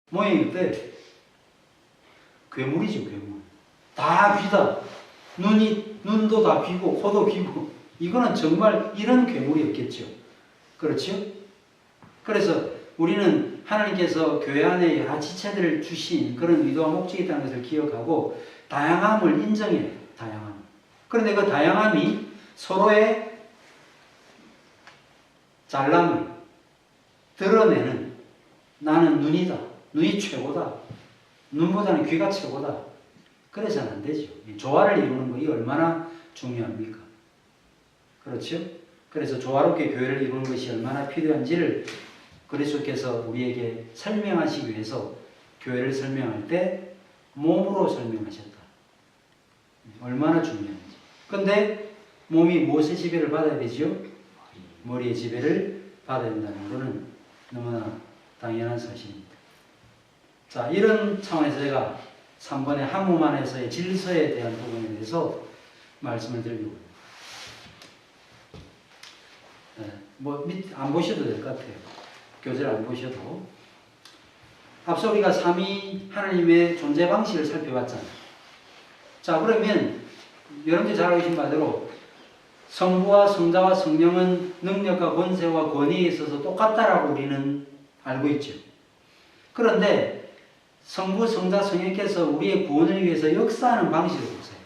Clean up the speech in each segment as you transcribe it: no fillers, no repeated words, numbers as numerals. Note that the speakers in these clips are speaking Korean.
모양이 어때? 괴물이죠, 괴물. 다 귀다. 눈도 다 귀고, 코도 귀고. 이거는 정말 이런 괴물이었겠죠. 그렇죠? 그래서 우리는 하나님께서 교회 안에 여러 지체들을 주신 그런 의도와 목적이 있다는 것을 기억하고 다양함을 인정해요. 다양함. 그런데 그 다양함이 서로의 잘남을 드러내는 나는 눈이다. 눈이 최고다. 눈보다는 귀가 최고다. 그래서는 안 되죠. 조화를 이루는 것이 얼마나 중요합니까? 그렇죠? 그래서 조화롭게 교회를 이루는 것이 얼마나 필요한지를 그리스도께서 우리에게 설명하시기 위해서 교회를 설명할 때 몸으로 설명하셨다. 얼마나 중요한지. 근데 몸이 무엇의 지배를 받아야 되죠? 머리의 지배를 받아야 된다는 것은 너무나 당연한 사실입니다. 자, 이런 차원에서 제가 3번의 한 몸 안에서의 질서에 대한 부분에 대해서 말씀을 드리려고 합니다. 안 보셔도 될 것 같아요. 교재를 안 보셔도. 앞서 우리가 삼위 하나님의 존재 방식을 살펴봤잖아요. 자, 그러면 여러분들이 잘 아시는 바대로 성부와 성자와 성령은 능력과 권세와 권위에 있어서 똑같다라고 우리는 알고 있죠. 그런데 성부, 성자, 성령께서 우리의 구원을 위해서 역사하는 방식을 보세요.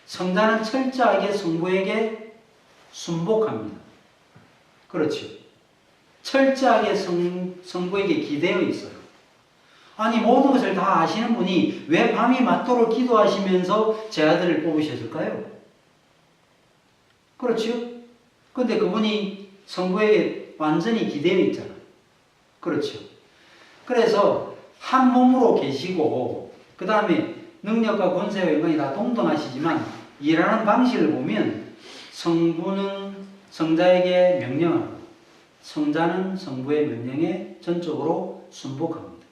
성자는 철저하게 성부에게 순복합니다. 그렇죠. 철저하게 성부에게 기대어 있어요. 아니, 모든 것을 다 아시는 분이 왜 밤이 맞도록 기도하시면서 제 아들을 뽑으셨을까요? 그렇죠. 근데 그분이 성부에게 완전히 기대어 있잖아요. 그렇죠. 그래서 한 몸으로 계시고 그 다음에 능력과 권세와 영광이 다 동등하시지만 일하는 방식을 보면 성부는 성자에게 명령하고 성자는 성부의 명령에 전적으로 순복합니다.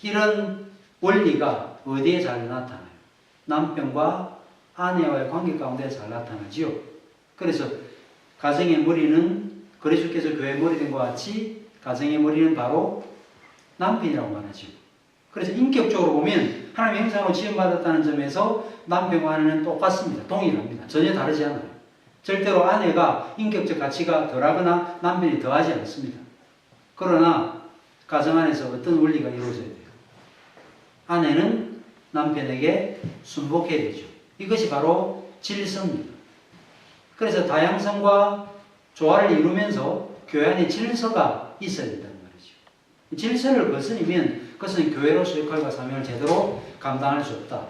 이런 원리가 어디에 잘 나타나요? 남편과 아내와의 관계 가운데 잘 나타나지요. 그래서 가정의 머리는 그리스도께서 교회의 머리 된 것 같이 가정의 머리는 바로 남편이라고 말하죠. 그래서 인격적으로 보면 하나님의 형상으로 지음받았다는 점에서 남편과 아내는 똑같습니다. 동일합니다. 전혀 다르지 않아요. 절대로 아내가 인격적 가치가 덜하거나 남편이 더하지 않습니다. 그러나 가정 안에서 어떤 원리가 이루어져야 돼요? 아내는 남편에게 순복해야 되죠. 이것이 바로 질서입니다. 그래서 다양성과 조화를 이루면서 교회 안에 질서가 있어야 된다는 말이죠. 질서를 거스르면 그것은 교회로서 역할과 사명을 제대로 감당할 수 없다.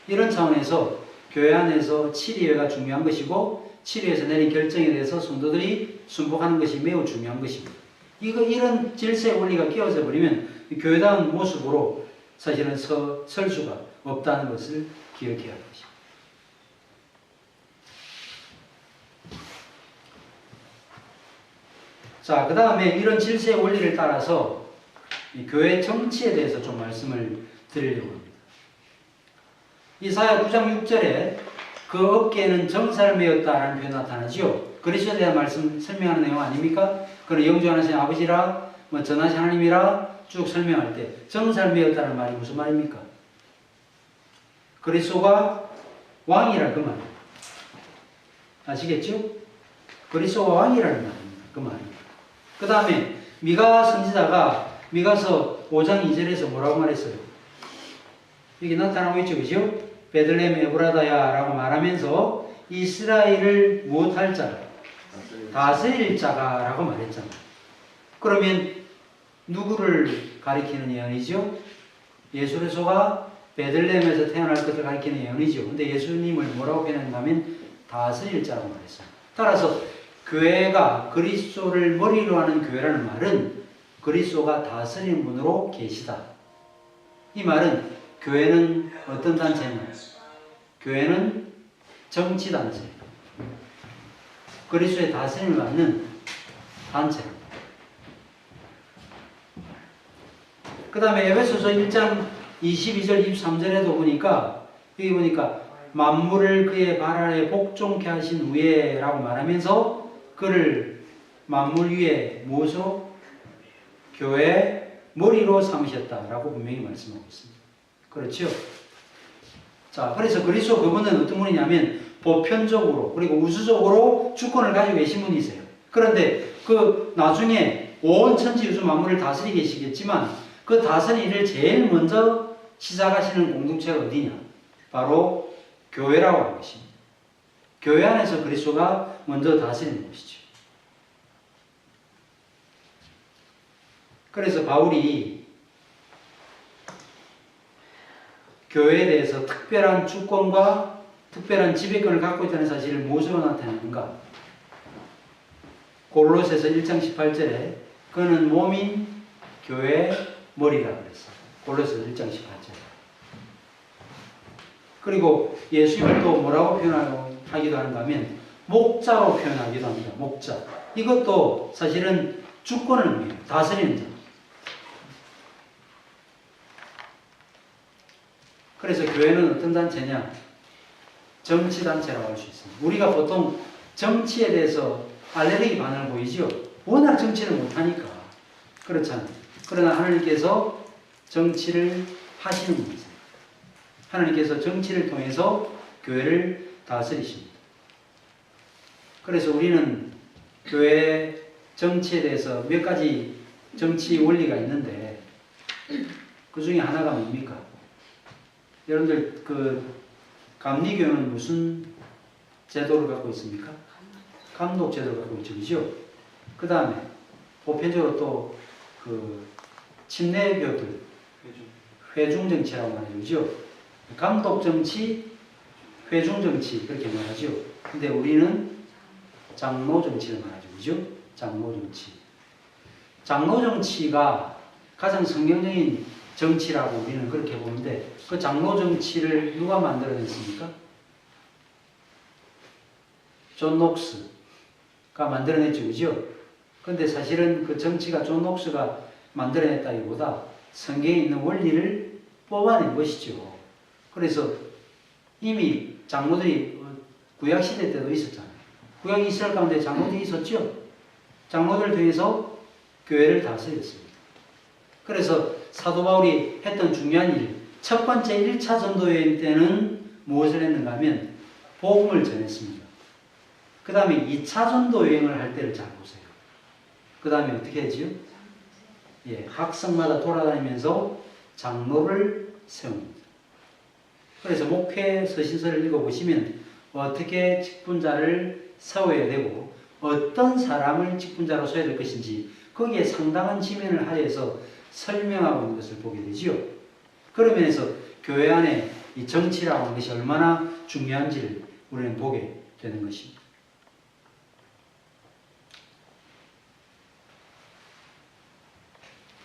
이런 차원에서 교회 안에서 치리회가 중요한 것이고 치리회에서 내린 결정에 대해서 성도들이 순복하는 것이 매우 중요한 것입니다. 이런 질서의 원리가 끼어져 버리면 교회다운 모습으로 사실은 설 수가 없다는 것을 기억해야 할 것입니다. 자, 그 다음에 이런 질서의 원리를 따라서 이 교회 정치에 대해서 좀 말씀을 드리려고 합니다. 이사야 9장 6절에 그 어깨에는 정사를 메었다라는 표현이 나타나지요. 그리스도에 대한 말씀 설명하는 내용 아닙니까? 그는 영주하신 아버지라 전하신 하나님이라 쭉 설명할 때 정사를 메었다는 말이 무슨 말입니까? 그리스도가 왕이라 그 말이에요. 아시겠죠? 그리스도가 왕이라는 말입니다. 그 말입니다. 그 다음에 미가 선지자가 미가서 5장 2절에서 뭐라고 말했어요? 여기 나타나고 있죠. 그죠? 베들레헴 에브라다야 라고 말하면서 이스라엘을 무엇할 자? 다스릴 자가 라고 말했잖아요. 그러면 누구를 가리키는 예언이죠? 예수 그리스도가 베들레헴에서 태어날 것을 가리키는 예언이죠. 근데 예수님을 뭐라고 표현했냐면 다스릴 자라고 말했어요. 따라서 교회가 그리스도를 머리로 하는 교회라는 말은 그리스도가 다스리는 분으로 계시다. 이 말은 교회는 어떤 단체냐? 교회는 정치단체. 그리스도의 다스림을 받는 단체입니다. 그 다음에 에베소서 1장 22절 23절에도 보니까 여기 보니까 만물을 그의 발 아래 복종케 하신 후에 라고 말하면서 그를 만물 위에 무엇으로? 교회 머리로 삼으셨다라고 분명히 말씀하고 있습니다. 그렇죠? 자, 그래서 그리스도 그분은 어떤 분이냐면 보편적으로 그리고 우주적으로 주권을 가지고 계신 분이세요. 그런데 그 나중에 온 천지 우주 만물을 다스리고 계시겠지만 그 다스리는 일을 제일 먼저 시작하시는 공동체가 어디냐? 바로 교회라고 하는 것입니다. 교회 안에서 그리스도가 먼저 다스리는 것이죠. 그래서 바울이 교회에 대해서 특별한 주권과 특별한 지배권을 갖고 있다는 사실을 무엇으로 나타내는가? 골로새서 1장 18절에 그는 몸인 교회의 머리라 그랬어요. 골로새서 1장 18절. 그리고 예수님을 또 뭐라고 표현하기도 하는가 하면 목자로 표현하기도 합니다. 목자. 이것도 사실은 주권을 의미해요. 다스리는 자. 그래서 교회는 어떤 단체냐? 정치단체라고 할 수 있습니다. 우리가 보통 정치에 대해서 알레르기 반응을 보이죠? 워낙 정치를 못하니까. 그렇잖아요. 그러나 하나님께서 정치를 하시는 분이세요. 하나님께서 정치를 통해서 교회를 다스리십니다. 그래서 우리는 교회 정치에 대해서 몇 가지 정치 원리가 있는데 그 중에 하나가 뭡니까? 여러분들 그 감리교는 무슨 제도를 갖고 있습니까? 감독 제도를 갖고 있죠. 그죠? 그 다음에 보편적으로 또 그 침례교들 회중 정치라고 말하죠. 그죠? 감독 정치, 회중 정치 그렇게 말하죠. 근데 우리는 장로 정치를 말하죠. 그죠? 장로 정치. 장로 정치가 가장 성경적인 정치라고 우리는 그렇게 보는데 그 장로 정치를 누가 만들어냈습니까? 존 녹스가 만들어냈죠. 그죠? 근데 사실은 그 정치가 존 녹스가 만들어냈다기보다 성경에 있는 원리를 뽑아낸 것이죠. 그래서 이미 장로들이 구약시대 때도 있었잖아요. 구약 이스라엘 가운데 장로들이 있었죠. 장로들을 통해서 교회를 다스렸습니다. 그래서 사도 바울이 했던 중요한 일, 첫 번째 1차 전도 여행 때는 무엇을 했는가 하면 복음을 전했습니다. 그 다음에 2차 전도 여행을 할 때를 잘 보세요. 그 다음에 어떻게 했지요? 예, 학성마다 돌아다니면서 장로를 세웁니다. 그래서 목회 서신서를 읽어보시면 어떻게 직분자를 세워야 되고 어떤 사람을 직분자로 세워야 될 것인지 거기에 상당한 지면을 하여서 설명하고 있는 것을 보게 되지요. 그런 면에서 교회 안에 이 정치라고 하는 것이 얼마나 중요한지를 우리는 보게 되는 것입니다.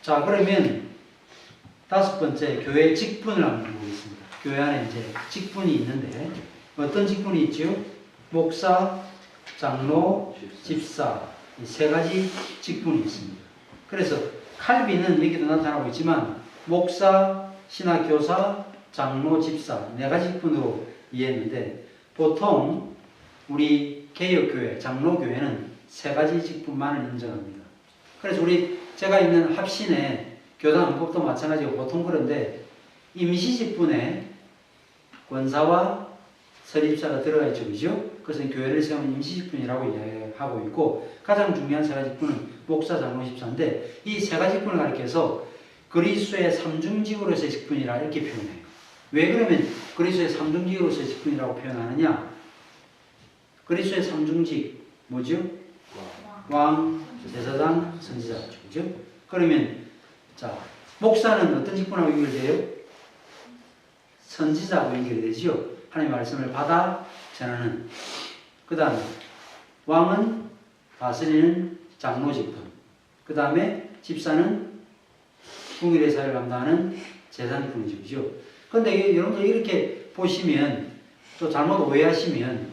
자, 그러면 다섯 번째 교회 직분을 한번 보겠습니다. 교회 안에 이제 직분이 있는데 어떤 직분이 있지요? 목사, 장로, 집사 이 세 가지 직분이 있습니다. 그래서 칼빈은 여기도 나타나고 있지만 목사, 신학교사, 장로, 집사 네 가지 직분으로 이해했는데 보통 우리 개혁교회, 장로교회는 세 가지 직분만을 인정합니다. 그래서 제가 있는 합신의 교단헌법도 마찬가지고 보통 그런데 임시 직분에 권사와 설립자가 들어가 있죠. 그죠? 그것은 교회를 세우는 임시 직분이라고 이야기하고 있고 가장 중요한 세 가지 직분은 목사, 장로, 집사인데 이 세 가지 직분을 가리켜서 그리스도의 삼중직으로서의 직분이라 이렇게 표현해요. 왜 그러면 그리스도의 삼중직으로서의 직분이라고 표현하느냐? 그리스도의 삼중직 뭐죠? 왕, 제사장, 선지자죠. 그죠? 그러면 자 목사는 어떤 직분하고 연결돼요? 선지자하고 연결되죠. 하나님의 말씀을 받아 전하는. 그 다음에 왕은 다스리는 장로 직분. 그 다음에 집사는 궁일의 사회를 감당하는 제사 직분이죠. 그죠? 근데 여러분들 이렇게 보시면 또 잘못 오해하시면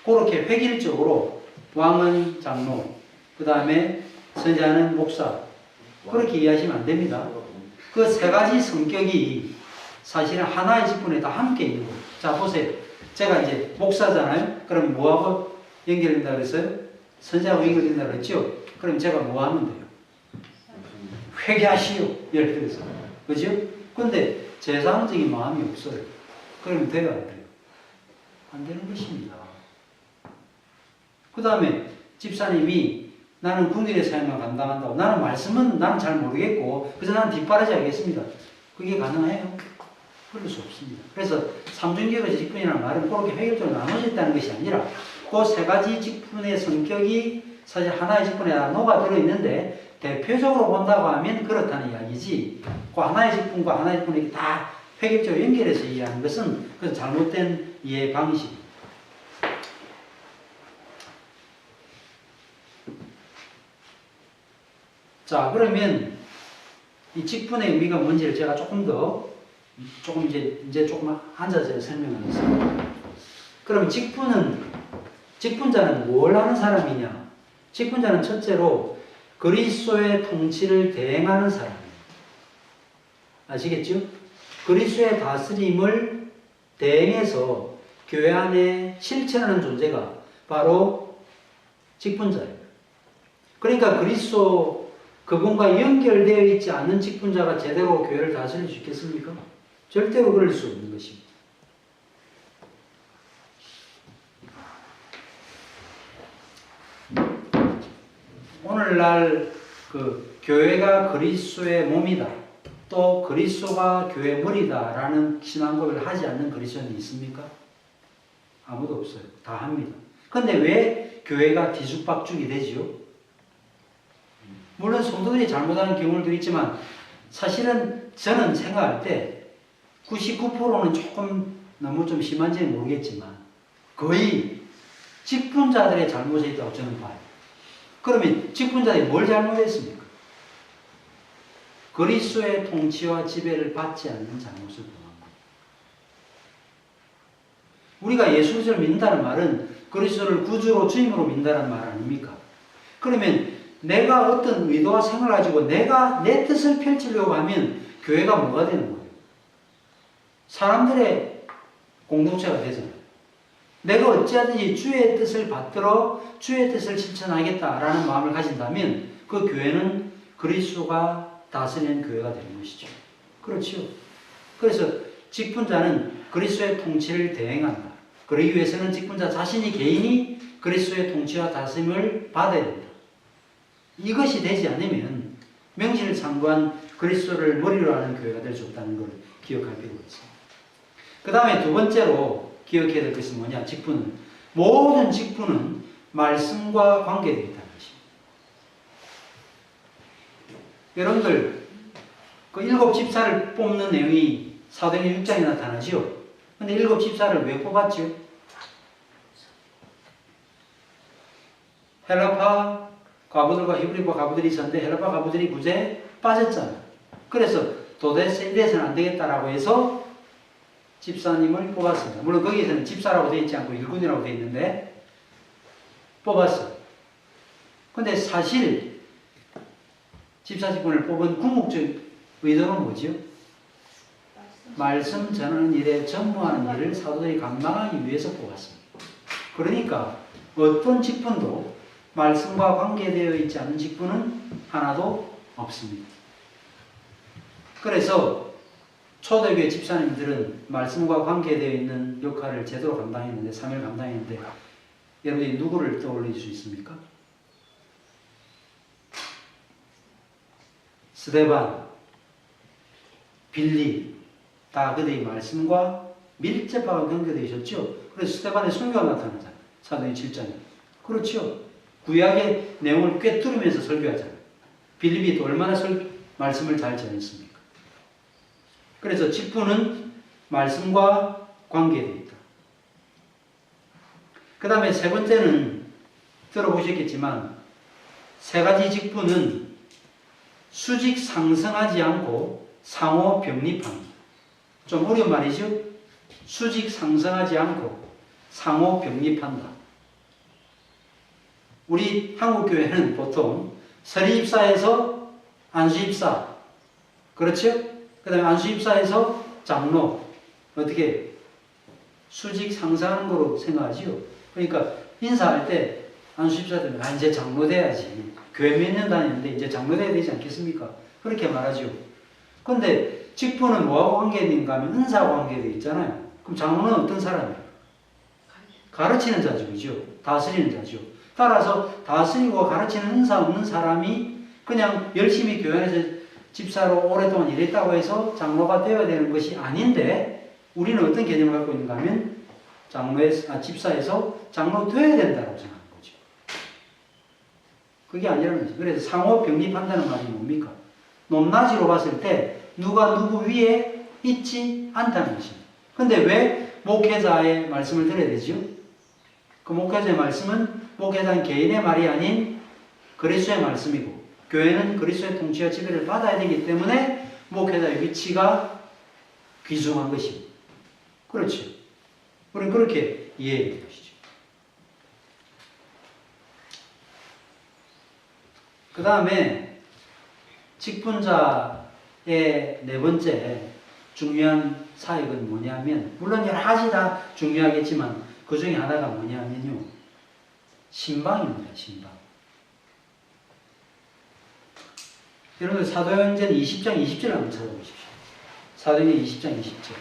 그렇게 획일적으로 왕은 장로, 그 다음에 선지자는 목사 그렇게 이해하시면 안 됩니다. 그 세 가지 성격이 사실은 하나의 직분에 다 함께 있는 거예요. 자 보세요. 제가 이제 목사잖아요. 그럼 뭐하고 연결된다 그랬어요? 선지자하고 연결된다 그랬죠? 그럼 제가 뭐 하면 돼요? 회개하시오. 예를 들어서. 그죠? 근데 제사장적인 마음이 없어요. 그러면 돼요, 안 돼요? 안 되는 것입니다. 그 다음에 집사님이 나는 국민의 사역만 감당한다고. 나는 말씀은 나는 잘 모르겠고, 그래서 나는 뒷바라지 하겠습니다. 그게 가능해요? 그럴 수 없습니다. 그래서 삼중기업의 직분이라는 말은 그렇게 획일적으로 나눠져 있다는 것이 아니라 그 세 가지 직분의 성격이 사실 하나의 직분에 녹아 들어있는데 대표적으로 본다고 하면 그렇다는 이야기지 그 하나의 직분과 하나의 직분이 다 획일적으로 연결해서 이해하는 것은 그래서 잘못된 이해 방식입니다. 자, 그러면 이 직분의 의미가 뭔지를 제가 조금 이제 조금 앉아서 설명하겠습니다. 그럼 직분자는 뭘 하는 사람이냐? 직분자는 첫째로 그리스도의 통치를 대행하는 사람입니다. 아시겠죠? 그리스도의 다스림을 대행해서 교회 안에 실천하는 존재가 바로 직분자예요. 그러니까 그리스도 그분과 연결되어 있지 않은 직분자가 제대로 교회를 다스릴 수 있겠습니까? 절대로 그럴 수 없는 것입니다. 오늘날 그 교회가 그리스도의 몸이다. 또 그리스도가 교회의 머리다라는 신앙고백을 하지 않는 그리스도인이 있습니까? 아무도 없어요. 다 합니다. 근데 왜 교회가 뒤죽박죽이 되지요? 물론 성도들이 잘못하는 경우도 있지만 사실은 저는 생각할 때 99%는 조금 너무 좀 심한지는 모르겠지만 거의 직분자들의 잘못이 있다고 저는 봐요. 그러면 직분자들이 뭘 잘못했습니까? 그리스도의 통치와 지배를 받지 않는 잘못을 범한 거예요. 우리가 예수 그리스도를 믿는다는 말은 그리스도를 구주로 주임으로 믿는다는 말 아닙니까? 그러면 내가 어떤 의도와 생각을 가지고 내가 내 뜻을 펼치려고 하면 교회가 뭐가 되는 거예요? 사람들의 공동체가 되잖아요. 내가 어찌하든지 주의 뜻을 받들어 주의 뜻을 실천하겠다라는 마음을 가진다면 그 교회는 그리스도가 다스리는 교회가 되는 것이죠. 그렇죠. 그래서 직분자는 그리스도의 통치를 대행한다. 그러기 위해서는 직분자 자신이 개인이 그리스도의 통치와 다스림을 받아야 된다. 이것이 되지 않으면 명실상부한 그리스도를 머리로 하는 교회가 될 수 없다는 걸 기억할 필요가 있습니다. 그 다음에 두 번째로 기억해야 될 것이 뭐냐? 직분은 모든 직분은 말씀과 관계되어 있다는 것입니다. 여러분들 그 7 집사를 뽑는 내용이 사도행전 6장에 나타나죠. 근데 7 집사를 왜 뽑았죠? 헬라파 과부들과 히브리파 과부들이 있었는데 헬라파 과부들이 구제에 빠졌잖아요. 그래서 도대체 이래서는 안 되겠다라고 해서 집사님을 뽑았습니다. 물론 거기에서는 집사라고 되어 있지 않고 일꾼이라고 되어 있는데 뽑았어요. 근데 사실 집사 직분을 뽑은 궁극적 의도는 뭐지요? 말씀 전하는 일에 전무하는 일을 사도들이 감당하기 위해서 뽑았습니다. 그러니까 어떤 직분도 말씀과 관계되어 있지 않은 직분은 하나도 없습니다. 그래서 초대교회 집사님들은 말씀과 관계되어 있는 역할을 제대로 감당했는데 3일 감당했는데 여러분이 누구를 떠올릴 수 있습니까? 스데반, 빌리 다 그들의 말씀과 밀접하게 연결되어 있었죠. 그래서 스데반의 설교가 나타나잖아요. 사도행전 7장에. 그렇죠. 구약의 내용을 꿰뚫으면서 설교하잖아요. 빌립이 얼마나 말씀을 잘 전했습니까? 그래서 직분은 말씀과 관계되어 있다. 그 다음에 세 번째는 들어보셨겠지만 세 가지 직분은 수직 상승하지 않고 상호 병립합니다. 좀 어려운 말이죠? 수직 상승하지 않고 상호 병립한다. 우리 한국교회는 보통 서리입사에서 안수입사, 그렇죠? 그 다음에 안수입사에서 장로, 어떻게 수직 상승하는 거로 생각하지요. 그러니까 인사할 때 안수입사 되면 이제 장로 돼야지. 교회 몇 년 다녔는데 이제 장로 돼야 되지 않겠습니까? 그렇게 말하죠. 근데 직분은 뭐하고 관계된가 하면 은사하고 관계되어 있잖아요. 그럼 장로는 어떤 사람이에요? 가르치는 자죠. 그죠? 다스리는 자죠. 따라서 다스리고 가르치는 은사 없는 사람이 그냥 열심히 교회 안에서 집사로 오랫동안 일했다고 해서 장로가 되어야 되는 것이 아닌데, 우리는 어떤 개념을 갖고 있는가 하면 집사에서 장로 되어야 된다고 생각하는 거죠. 그게 아니라는 거죠. 그래서 상호 병립한다는 말이 뭡니까? 높낮이로 봤을 때 누가 누구 위에 있지 않다는 것입니다. 근데 왜 목회자의 말씀을 들어야 되죠? 그 목회자의 말씀은 목회자는 개인의 말이 아닌 그리스도의 말씀이고, 교회는 그리스도의 통치와 지배를 받아야 되기 때문에 목회자의 위치가 귀중한 것입니다. 그렇죠. 우리는 그렇게 이해해야 것이죠. 그 다음에 직분자의 네 번째 중요한 사역은 뭐냐면, 물론 여러 가지 다 중요하겠지만 그 중에 하나가 뭐냐면요, 신방입니다. 신방. 여러분들 사도행전 20장 20절을 한번 찾아보십시오. 사도행전 20장 20절.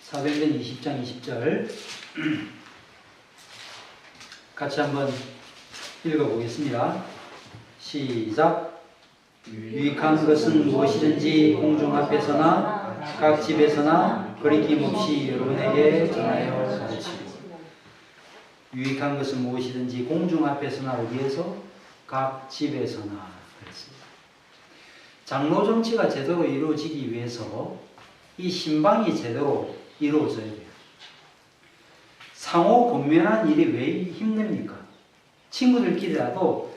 사도행전 20장 20절 같이 한번 읽어보겠습니다. 시작. 유익한 것은 무엇이든지 공중 앞에서나 각 집에서나 거리낌 없이 여러분에게 전하여 가르치고. 유익한 것은 무엇이든지 공중 앞에서나 어디에서? 각 집에서나 그랬습니다. 장로 정치가 제대로 이루어지기 위해서 이 신방이 제대로 이루어져야 돼요. 상호 권면한 일이 왜 힘듭니까? 친구들끼리라도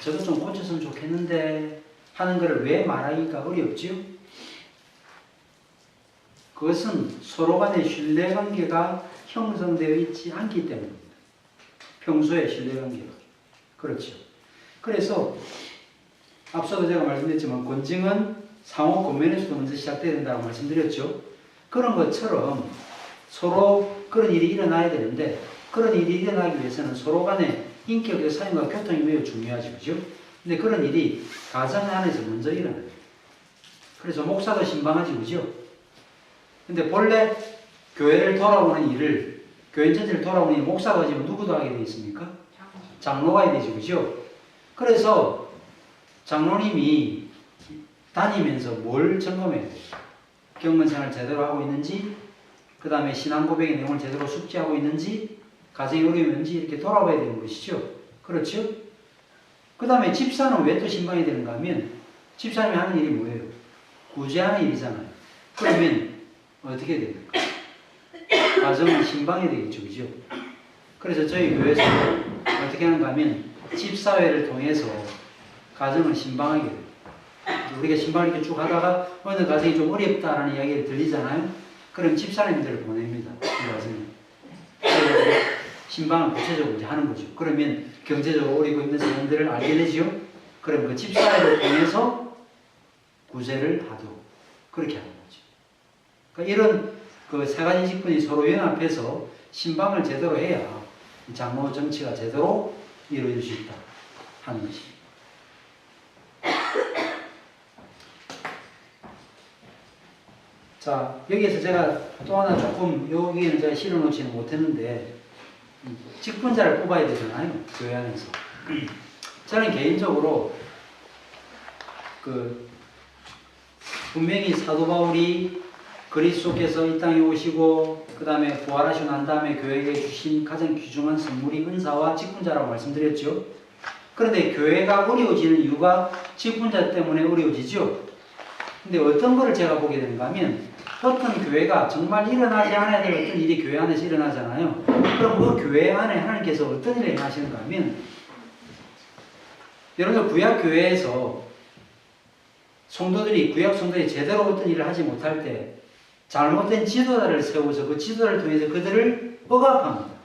저도 좀 고쳤으면 좋겠는데 하는 것을 왜 말하기가 어렵지요? 그것은 서로 간의 신뢰관계가 형성되어 있지 않기 때문입니다. 평소에 신뢰관계가. 그렇죠. 그래서 앞서도 제가 말씀드렸지만 권징은 상호 권면에서도 먼저 시작돼야 된다고 말씀드렸죠. 그런 것처럼 서로 그런 일이 일어나야 되는데, 그런 일이 일어나기 위해서는 서로 간의 인격의 사용과 교통이 매우 중요하죠. 그죠? 근데 그런 일이 가정 안에서 먼저 일어나요. 그래서 목사도 신방하지, 그죠? 근데 본래 교회를 돌아오는 일을, 교회 전체를 돌아오는 일을 목사가 하지만 누구도 하게 되어 있습니까? 장로가 해야 되죠. 그죠? 그래서 장로님이 다니면서 뭘 점검해야 돼요? 경건생활을 제대로 하고 있는지, 그 다음에 신앙 고백의 내용을 제대로 숙지하고 있는지, 가정의 어려움이 있는지 이렇게 돌아봐야 되는 것이죠. 그렇죠? 그 다음에 집사는 왜 또 신방이 되는가 하면, 집사님이 하는 일이 뭐예요? 구제하는 일이잖아요. 그러면 어떻게 됩니까? 가정은 신방이 되겠죠. 그죠? 그래서 저희 교회에서 어떻게 하는가 하면, 집사회를 통해서 가정을 신방하게 돼요. 우리가 신방을 이렇게 쭉 하다가 어느 가정이 좀 어렵다라는 이야기를 들리잖아요. 그럼 집사님들을 보냅니다. 그 가정에. 신방을 구체적으로 이제 하는 거죠. 그러면 경제적으로 어리고 있는 사람들을 알게 되죠. 그럼 그 집사회를 통해서 구제를 하도록 그렇게 하는 거죠. 그러니까 이런 그 세 가지 직분이 서로 연합해서 신방을 제대로 해야 장로 정치가 제대로 이루어질 수 있다 하는 것입니다. 자, 여기에서 제가 또 하나 조금, 여기에는 제가 실어놓지는 못했는데, 직분자를 뽑아야 되잖아요. 교회 안에서. 저는 개인적으로, 분명히 사도 바울이 그리스도께서 이 땅에 오시고, 그 다음에 부활하시고 난 다음에 교회에게 주신 가장 귀중한 선물이 은사와 직분자라고 말씀드렸죠. 그런데 교회가 어려워지는 이유가 직분자 때문에 어려워지죠. 근데 어떤 거를 제가 보게 되는가 하면, 어떤 교회가 정말 일어나지 않아야 될 어떤 일이 교회 안에서 일어나잖아요. 그럼 그 교회 안에 하나님께서 어떤 일을 하시는가 하면, 여러분들 구약교회에서 구약 성도들이 제대로 어떤 일을 하지 못할 때 잘못된 지도자를 세워서 그 지도자를 통해서 그들을 억압합니다.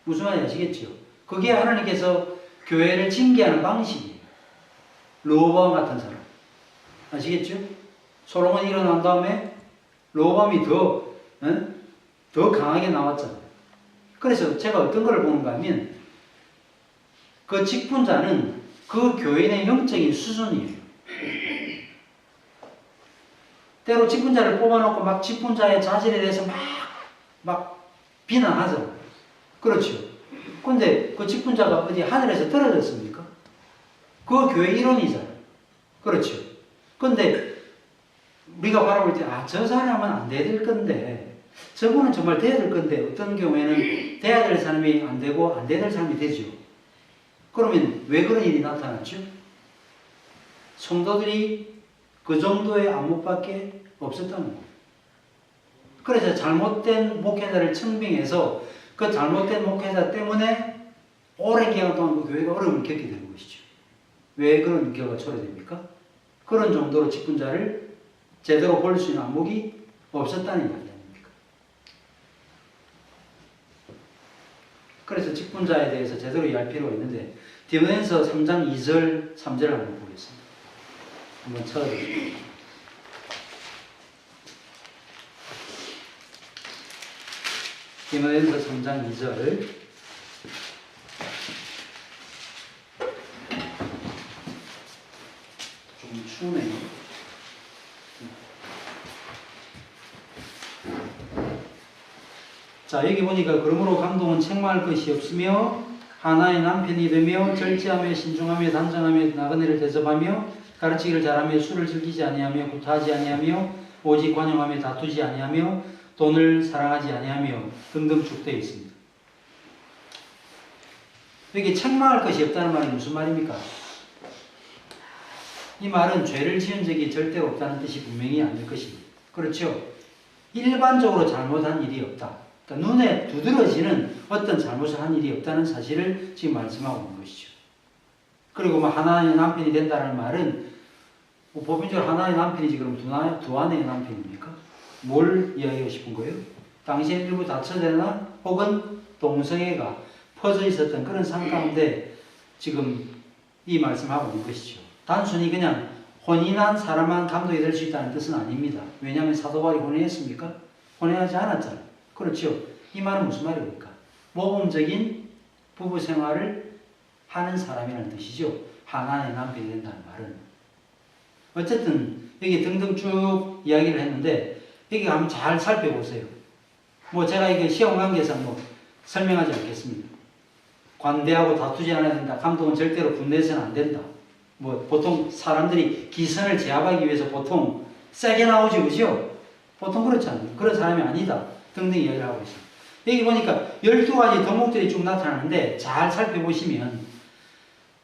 무슨 말인지 아시겠죠? 그게 하나님께서 교회를 징계하는 방식이에요. 르호보암 같은 사람. 아시겠죠? 솔로몬이 일어난 다음에 르호보암이 더 더 강하게 나왔잖아요. 그래서 제가 어떤 걸 보는가 하면 그 직분자는 그 교인의 영적인 수준이에요. 때로 직분자를 뽑아놓고 막 직분자의 자질에 대해서 막 비난하잖아요. 그렇죠. 근데 그 직분자가 어디 하늘에서 떨어졌습니까? 그 교회 일원이잖아요. 그렇죠. 근데 우리가 바라볼 때, 저 사람은 안 돼야 될 건데, 저분은 정말 돼야 될 건데, 어떤 경우에는 돼야 될 사람이 안 되고, 안 돼야 될 사람이 되죠. 그러면 왜 그런 일이 나타났죠? 성도들이 그 정도의 안목밖에 없었다는 거예요. 그래서 잘못된 목회자를 청빙해서 그 잘못된 목회자 때문에 오랜 기간 동안 그 교회가 어려움을 겪게 되는 것이죠. 왜 그런 결과가 초래됩니까? 그런 정도로 직분자를 제대로 볼 수 있는 안목이 없었다는 이야기 아닙니까? 그래서 직분자에 대해서 제대로 이해할 필요가 있는데 디모데전서 3장 2절, 3절을 한번 보겠습니다. 한번 찾아보십시오. 디모데전서 3장 2절. 좀 추우네요. 자, 여기 보니까 그러므로 감독은 책망할 것이 없으며 하나의 남편이 되며 절제하며 신중하며 단정하며 나그네를 대접하며 가르치기를 잘하며 술을 즐기지 아니하며 구타하지 아니하며 오직 관용하며 다투지 아니하며 돈을 사랑하지 아니하며 등등 쭉 되어 있습니다. 여기 책망할 것이 없다는 말이 무슨 말입니까? 이 말은 죄를 지은 적이 절대로 없다는 뜻이 분명히 아닐 것입니다. 그렇죠? 일반적으로 잘못한 일이 없다. 그러니까 눈에 두드러지는 어떤 잘못을 한 일이 없다는 사실을 지금 말씀하고 있는 것이죠. 그리고 뭐 하나의 남편이 된다는 말은 뭐 법인적으로 하나의 남편이지 그럼 두 아내의 남편입니까? 뭘 이야기하고 싶은 거예요? 당시에 일부 다처제나 혹은 동성애가 퍼져 있었던 그런 상황 가운데 지금 이 말씀하고 있는 것이죠. 단순히 그냥 혼인한 사람만 감독이 될 수 있다는 뜻은 아닙니다. 왜냐하면 사도 바울이 혼인했습니까? 혼인하지 않았잖아요. 그렇죠. 이 말은 무슨 말입니까? 모범적인 부부 생활을 하는 사람이라는 뜻이죠. 하나의 남편이 된다는 말은. 어쨌든 여기 등등 쭉 이야기를 했는데 여기 한번 잘 살펴보세요. 뭐 제가 이게 시험 관계상 뭐 설명하지 않겠습니다. 관대하고 다투지 않아야 된다. 감독은 절대로 분내서는 안 된다. 뭐 보통 사람들이 기선을 제압하기 위해서 보통 세게 나오죠, 그죠? 보통 그렇지 않아요. 그런 사람이 아니다. 등등 이야기를 하고 있습니다. 여기 보니까 12가지 덕목들이 쭉 나타나는데 잘 살펴보시면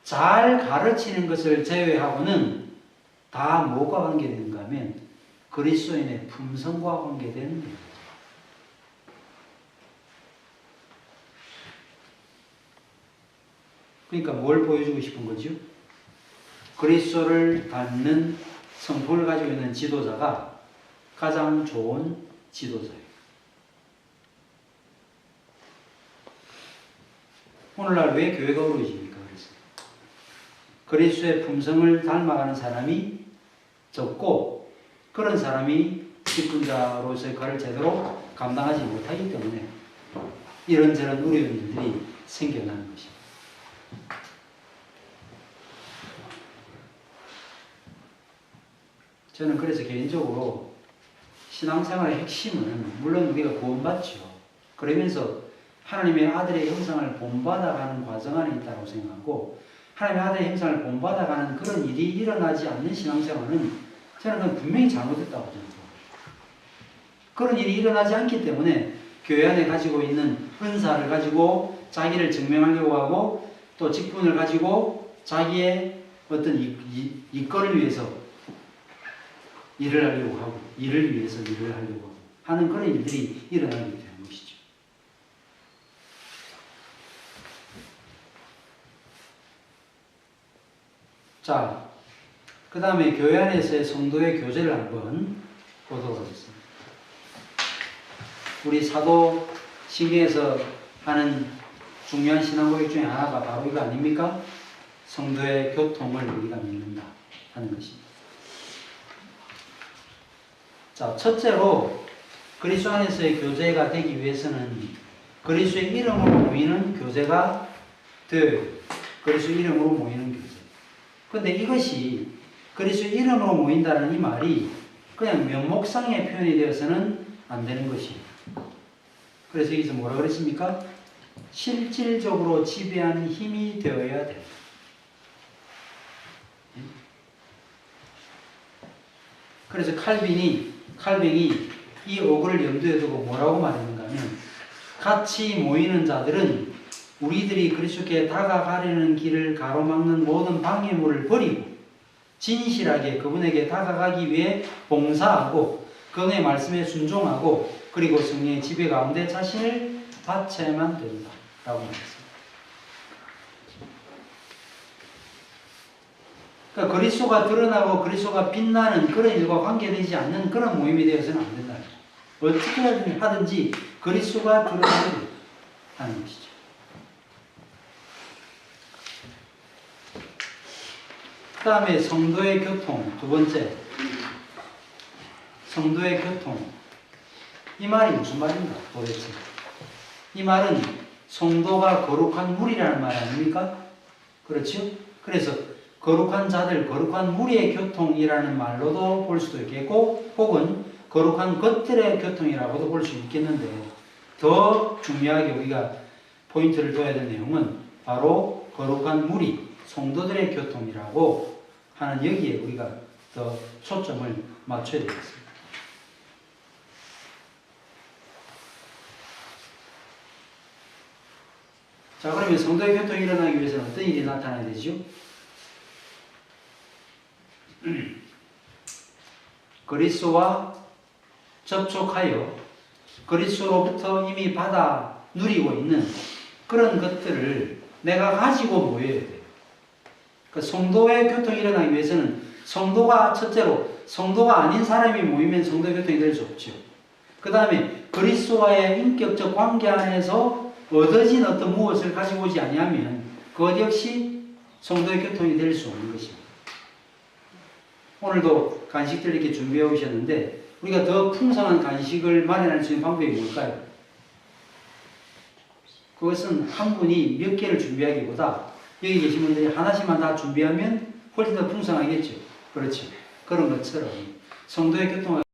잘 가르치는 것을 제외하고는 다 뭐가 관계되는가 하면 그리스도인의 품성과 관계되는 거예요. 그러니까 뭘 보여주고 싶은 거죠? 그리스도를 닮는 성품을 가지고 있는 지도자가 가장 좋은 지도자예요. 오늘날 왜 교회가 어려워집니까? 그래서 그리스도의 품성을 닮아가는 사람이 적고 그런 사람이 직분자로서의 역할을 제대로 감당하지 못하기 때문에 이런저런 어려운 일들이 생겨나는 것입니다. 저는 그래서 개인적으로 신앙생활의 핵심은 물론 우리가 구원받죠. 그러면서 하나님의 아들의 형상을 본받아가는 과정 안에 있다고 생각하고 하나님의 아들의 형상을 본받아가는 그런 일이 일어나지 않는 신앙생활은 저는 그건 분명히 잘못했다고 생각합니다. 그런 일이 일어나지 않기 때문에 교회 안에 가지고 있는 은사를 가지고 자기를 증명하려고 하고 또 직분을 가지고 자기의 어떤 이권을 위해서 일을 하려고 하고 일을 위해서 일을 하려고 하고 하는 그런 일들이 일어나게 되는 것이죠. 자, 그 다음에 교회 안에서의 성도의 교제를 한번 보도록 하겠습니다. 우리 사도 신경에서 하는 중요한 신앙고백 중에 하나가 바로 이거 아닙니까? 성도의 교통을 우리가 믿는다 하는 것입니다. 자, 첫째로 그리스도 안에서의 교제가 되기 위해서는 그리스도의 이름으로 모이는 교제가 되어야 돼요. 그리스도 이름으로 모이는 교제. 근데 이것이 그리스도 이름으로 모인다는 이 말이 그냥 명목상의 표현이 되어서는 안 되는 것입니다. 그래서 여기서 뭐라 그랬습니까? 실질적으로 지배하는 힘이 되어야 돼요. 그래서 칼빈이 이 어구를 염두에 두고 뭐라고 말했는가 하면 같이 모이는 자들은 우리들이 그리스도께 다가가려는 길을 가로막는 모든 방해물을 버리고 진실하게 그분에게 다가가기 위해 봉사하고 그분의 말씀에 순종하고 그리고 성령의 지배 가운데 자신을 바쳐야만 된다 라고 말했습니다. 그러니까 그리스도가 드러나고 그리스도가 빛나는 그런 일과 관계되지 않는 그런 모임이 되어서는 안 된다. 어떻게 하든지 그리스도가 드러나야 하는 것이죠. 그 다음에 성도의 교통, 두 번째. 성도의 교통. 이 말이 무슨 말인가 도대체? 이 말은 성도가 거룩한 무리라는 말 아닙니까? 그렇죠? 그래서 거룩한 자들, 거룩한 무리의 교통이라는 말로도 볼 수도 있겠고 혹은 거룩한 것들의 교통이라고도 볼 수 있겠는데 더 중요하게 우리가 포인트를 둬야 될 내용은 바로 거룩한 무리, 성도들의 교통이라고 하는 여기에 우리가 더 초점을 맞춰야 되겠습니다. 자, 그러면 성도의 교통이 일어나기 위해서는 어떤 일이 나타나야 되죠? 그리스도와 접촉하여 그리스도로부터 이미 받아 누리고 있는 그런 것들을 내가 가지고 모여야 돼요. 그러니까 성도의 교통이 일어나기 위해서는 성도가 첫째로 성도가 아닌 사람이 모이면 성도의 교통이 될 수 없죠. 그 다음에 그리스도와의 인격적 관계 안에서 얻어진 어떤 무엇을 가지고 오지 아니하면 그것 역시 성도의 교통이 될 수 없는 것입니다. 오늘도 간식들 이렇게 준비해 오셨는데 우리가 더 풍성한 간식을 마련할 수 있는 방법이 뭘까요? 그것은 한 분이 몇 개를 준비하기보다 여기 계신 분들이 하나씩만 다 준비하면 훨씬 더 풍성하겠죠. 그렇죠. 그런 것처럼 성도의 교통을